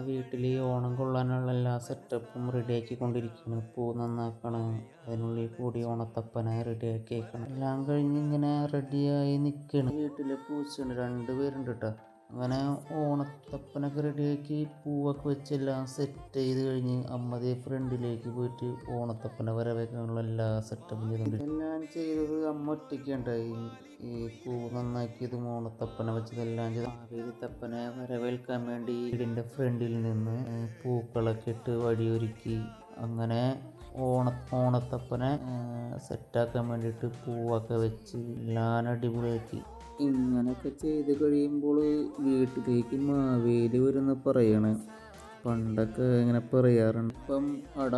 വീട്ടിൽ ഓണം കൊള്ളാനുള്ള എല്ലാ സെറ്റപ്പും റെഡിയാക്കിക്കൊണ്ടിരിക്കുകയാണ്. പൂ നന്നാക്കണം, അതിനുള്ളിൽ കൂടി ഓണത്തപ്പനെ റെഡിയാക്കി വെക്കണം. എല്ലാം കഴിഞ്ഞ് ഇങ്ങനെ റെഡിയായി നിൽക്കുകയാണ്. വീട്ടിലെ പൂച്ചയുണ്ട്, 2 പേരുണ്ട് കേട്ടോ. അങ്ങനെ ഓണത്തപ്പനൊക്കെ റെഡിയാക്കി പൂവൊക്കെ വെച്ച് എല്ലാം സെറ്റ് ചെയ്ത് കഴിഞ്ഞ് അമ്മതേ ഫ്രണ്ടിലേക്ക് പോയിട്ട് ഓണത്തപ്പനെ വരവേക്കാനുള്ള എല്ലാ സെറ്റപ്പും ചെയ്തിട്ടുണ്ട്. എല്ലാം ചെയ്തത് അമ്മ ഒറ്റയ്ക്കുണ്ടായി. ഈ പൂ നന്നാക്കിയതും ഓണത്തപ്പനെ വെച്ചതെല്ലാം ചെയ്ത് മാവേലിത്തപ്പനെ വരവേൽക്കാൻ വേണ്ടി വീടിൻ്റെ ഫ്രണ്ടിൽ നിന്ന് പൂക്കളൊക്കെ ഇട്ട് വഴിയൊരുക്കി. അങ്ങനെ ഓണത്തപ്പനെ സെറ്റാക്കാൻ വേണ്ടിയിട്ട് പൂവൊക്കെ വെച്ച് എല്ലാം അടിപൊളിയാക്കി. ഇങ്ങനെയൊക്കെ ചെയ്ത് കഴിയുമ്പോൾ വീട്ടിലേക്ക് മാവേലി വരുന്ന പറയണേ. പണ്ടൊക്കെ ഇങ്ങനെ പറയാറുണ്ട്. ഇപ്പം അട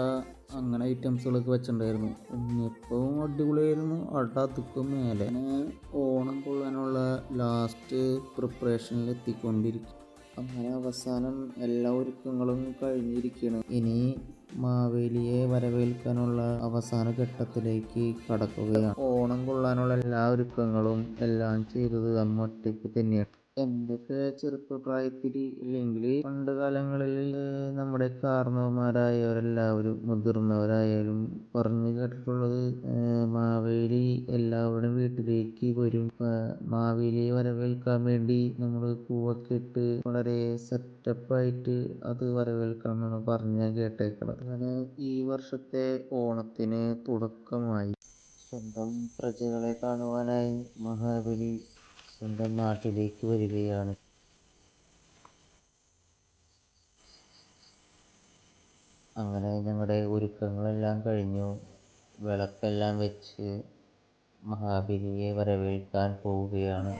അങ്ങനെ ഐറ്റംസുകളൊക്കെ വെച്ചിട്ടുണ്ടായിരുന്നു. ഉണ്ണിയപ്പവും അടിപൊളിയായിരുന്നു. അട അതുക്കും മേലെ. ഓണം കൊള്ളാനുള്ള ലാസ്റ്റ് പ്രിപ്പറേഷനിൽ എത്തിക്കൊണ്ടിരിക്കും. അങ്ങനെ അവസാനം എല്ലാ ഒരുക്കങ്ങളും കഴിഞ്ഞിരിക്കുകയാണ്. ഇനി മാവേലിയെ വരവേൽക്കാനുള്ള അവസാന ഘട്ടത്തിലേക്ക് കടക്കുകയാണ്. ഓണം കൊള്ളാനുള്ള എല്ലാ ഒരുക്കങ്ങളും എല്ലാം ചെയ്തത് അമ്മ ഒറ്റയ്ക്ക് തന്നെയാണ്. എന്തൊക്കെ ചെറുപ്പപ്രായത്തിൽ ഇല്ലെങ്കിൽ പണ്ട് കാലങ്ങളിൽ നമ്മുടെ കാരണവന്മാരായവരെല്ലാവരും മുതിർന്നവരായാലും പറഞ്ഞു കേട്ടിട്ടുള്ളത് മാവേലി എല്ലാവരുടെയും വീട്ടിലേക്ക് വരും. മാവേലിയെ വരവേൽക്കാൻ വേണ്ടി നമ്മൾ പൂവൊക്കെ ഇട്ട് വളരെ സെറ്റപ്പായിട്ട് അത് വരവേൽക്കണം എന്നാണ് പറഞ്ഞ് കേട്ടേക്കണം. അങ്ങനെ ഈ വർഷത്തെ ഓണത്തിന് തുടക്കമായി. സ്വന്തം പ്രജകളെ കാണുവാനായി മഹാബലി സ്വന്തം നാട്ടിലേക്ക് വരികയാണ്. അങ്ങനെ ഞങ്ങളുടെ ഒരുക്കങ്ങളെല്ലാം കഴിഞ്ഞു. വിളക്കെല്ലാം വെച്ച് മഹാബലിയെ വരവേൽക്കാൻ പോവുകയാണ്.